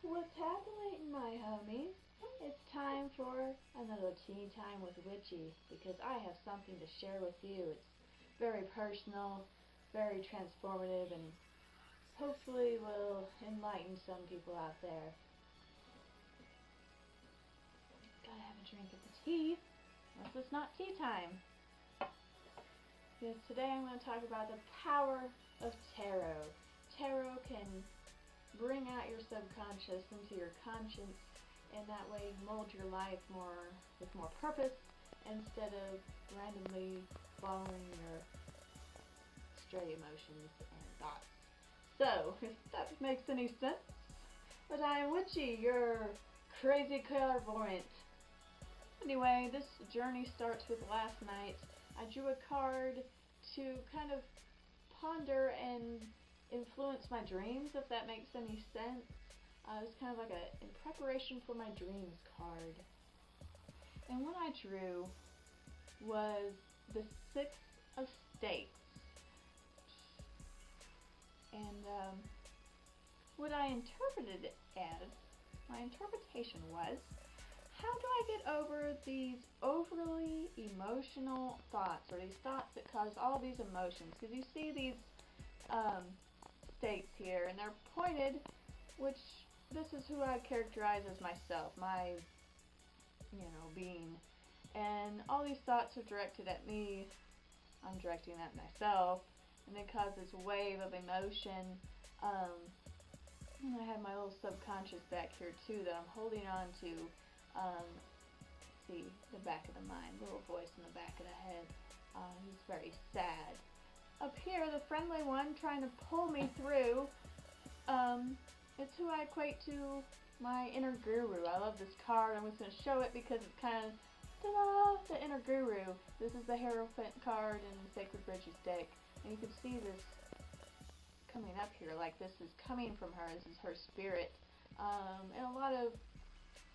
What's happening, my homies? It's time for another tea time with Witchy because I have something to share with you. It's very personal, very transformative, and hopefully will enlighten some people out there. Gotta have a drink of the tea, unless it's not tea time. Because today I'm going to talk about the power of tarot. Tarot can bring out your subconscious into your conscience, and that way mold your life with more purpose instead of randomly following your stray emotions and thoughts. So, if that makes any sense, but I am Witchy, your crazy clairvoyant. Anyway, this journey starts with last night. I drew a card to kind of ponder and influence my dreams, if that makes any sense. It's kind of like a in preparation for my dreams card. And what I drew was the Six of States. And what I interpreted it as, my interpretation was, how do I get over these overly emotional thoughts, or these thoughts that cause all these emotions? Because you see these states here, and they're pointed, which this is who I characterize as myself, my, being. And all these thoughts are directed at me. I'm directing at myself, and they cause this wave of emotion. And I have my little subconscious back here too that I'm holding on to. See, the back of the mind, little voice in the back of the head. He's very sad. Up here, the friendly one trying to pull me through, it's who I equate to my inner guru. I love this card. I'm just going to show it because it's kind of, ta-da, the inner guru. This is the Hierophant card in the Sacred Bridges deck. And you can see this coming up here, like this is coming from her. This is her spirit. And a lot of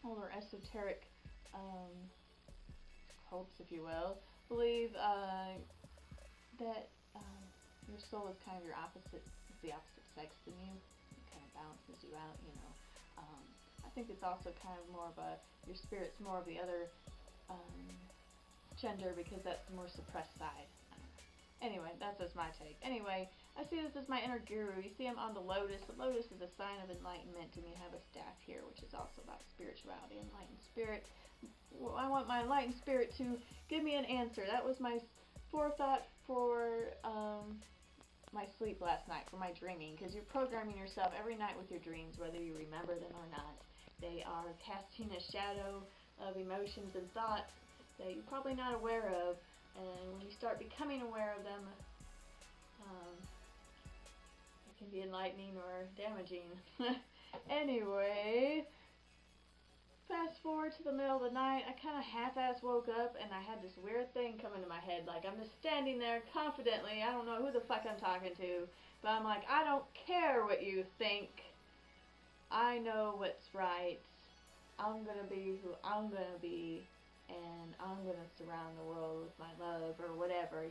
older esoteric cults, if you will, believe that your soul is kind of your opposite, is the opposite sex than you. It kind of balances you out, I think it's also kind of more of your spirit's more of the other gender, because that's the more suppressed side. Anyway, that's just my take. Anyway, I see this as my inner guru. You see him on the lotus. The lotus is a sign of enlightenment, and you have a staff here, which is also about spirituality, enlightened spirit. Well, I want my enlightened spirit to give me an answer. That was my forethought for my sleep last night, for my dreaming, because you're programming yourself every night with your dreams, whether you remember them or not. They are casting a shadow of emotions and thoughts that you're probably not aware of. And when you start becoming aware of them, it can be enlightening or damaging. Anyway, fast forward to the middle of the night, I kind of half-ass woke up, and I had this weird thing come into my head. Like, I'm just standing there confidently. I don't know who the fuck I'm talking to, but I'm like, I don't care what you think. I know what's right. I'm gonna be who I'm gonna be, and I'm going to surround the world with my love, or whatever,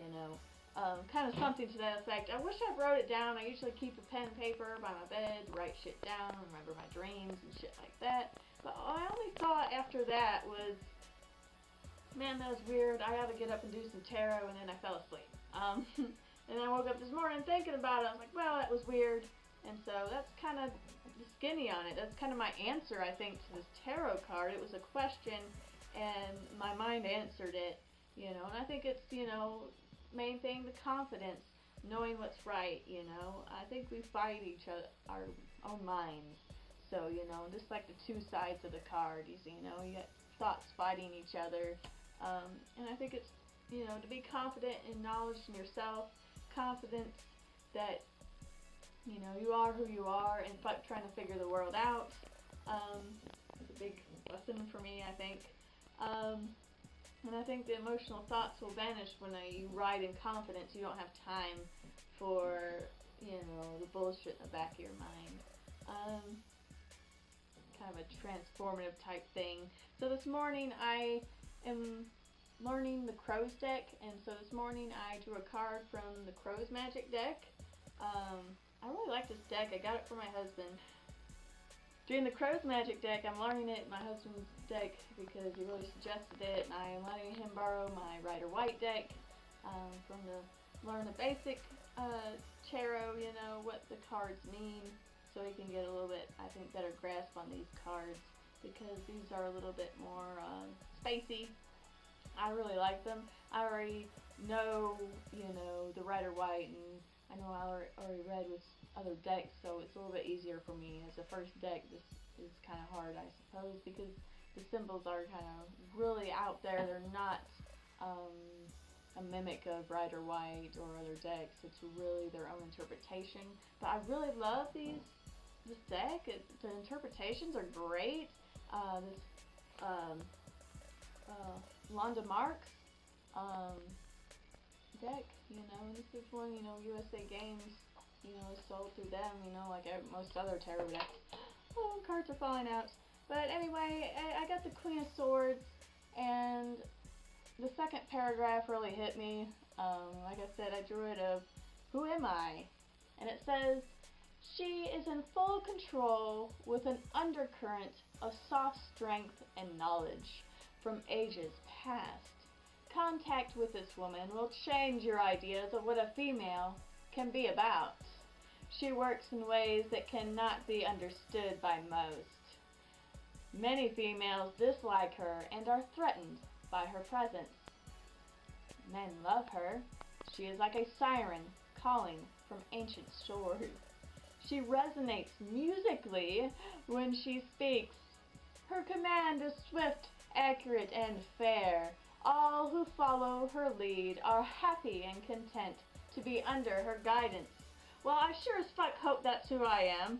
kind of something to that effect. I wish I wrote it down. I usually keep a pen and paper by my bed, write shit down, remember my dreams and shit like that. But my only thought after that was, man, that was weird. I ought to get up and do some tarot, and then I fell asleep. And I woke up this morning thinking about it. I was like, well, that was weird. And so that's kind of the skinny on it. That's kind of my answer, I think, to this tarot card. It was a question, and my mind answered it, and I think it's, main thing, the confidence, knowing what's right, I think we fight each other, our own minds, so, just like the two sides of the card, you got thoughts fighting each other, and I think it's, to be confident in knowledge in yourself, confidence that, you are who you are, and trying to figure the world out, it's a big lesson for me, I think. And I think the emotional thoughts will vanish when you ride in confidence. You don't have time for, the bullshit in the back of your mind. Kind of a transformative type thing. So this morning I am learning the Crow's deck, and so this morning I drew a card from the Crow's Magic deck. I really like this deck. I got it for my husband doing the Crow's Magic deck. I'm learning it in my husband's deck because he really suggested it, and I am letting him borrow my Rider White deck from the learn the basic tarot, you know, what the cards mean, so he can get a little bit, I think, better grasp on these cards, because these are a little bit more spacey. I really like them. I already know, you know, the Rider White, and I know I already read with other decks, so it's a little bit easier for me. As a first deck, this is kind of hard, I suppose, because the symbols are kind of really out there. They're not a mimic of Rider White or other decks. It's really their own interpretation. But I really love this deck. The interpretations are great. This Londa Marks deck, you know, and this is one, you know, USA Games, you know, sold through them, you know, like most other tarot decks. Oh, cards are falling out. But anyway, I got the Queen of Swords, and the second paragraph really hit me. Like I said, I drew it of, who am I? And it says, she is in full control with an undercurrent of soft strength and knowledge from ages past. Contact with this woman will change your ideas of what a female can be about. She works in ways that cannot be understood by most. Many females dislike her and are threatened by her presence. Men love her. She is like a siren calling from ancient shores. She resonates musically when she speaks. Her command is swift, accurate, and fair. All who follow her lead are happy and content to be under her guidance. Well, I sure as fuck hope that's who I am.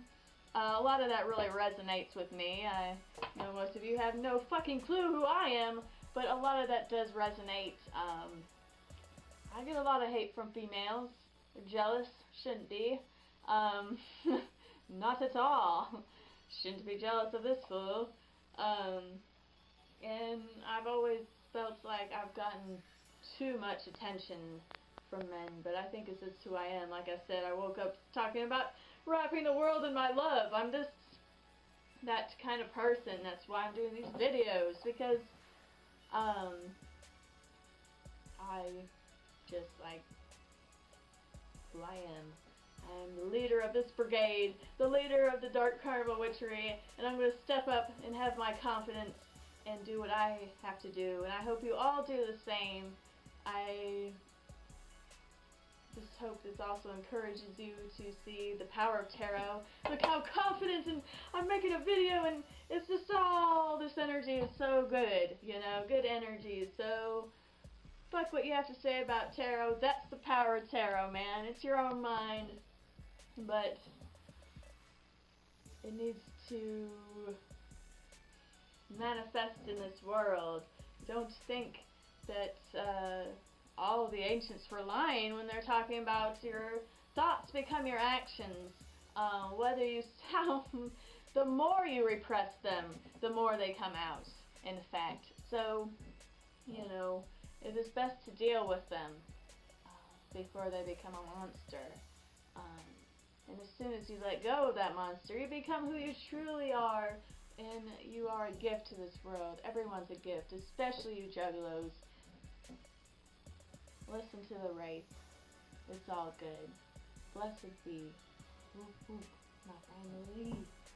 A lot of that really resonates with me. I know most of you have no fucking clue who I am, but a lot of that does resonate. I get a lot of hate from females. They're jealous. Shouldn't be. Not at all. Shouldn't be jealous of this fool. And I've always felt like I've gotten too much attention from men, but I think it's just who I am. Like I said, I woke up talking about wrapping the world in my love. I'm just that kind of person. That's why I'm doing these videos, because I just like who I am. I'm the leader of this brigade, the leader of the Dark Carnival Witchery, and I'm going to step up and have my confidence and do what I have to do, and I hope you all do the same. I just hope this also encourages you to see the power of tarot. Look how confident, and I'm making a video, and it's just all this energy is so good, you know, good energy. So fuck what you have to say about tarot. That's the power of tarot, man. It's your own mind, but it needs to manifest in this world. Don't think that all of the ancients were lying when they're talking about your thoughts become your actions. Whether you sound, the more you repress them, the more they come out, in fact. So, you know, it is best to deal with them before they become a monster. And as soon as you let go of that monster, you become who you truly are, and you are a gift to this world. Everyone's a gift, especially you juggalos. Listen to the wraith. It's all good. Blessed be. Whoop, whoop, my family.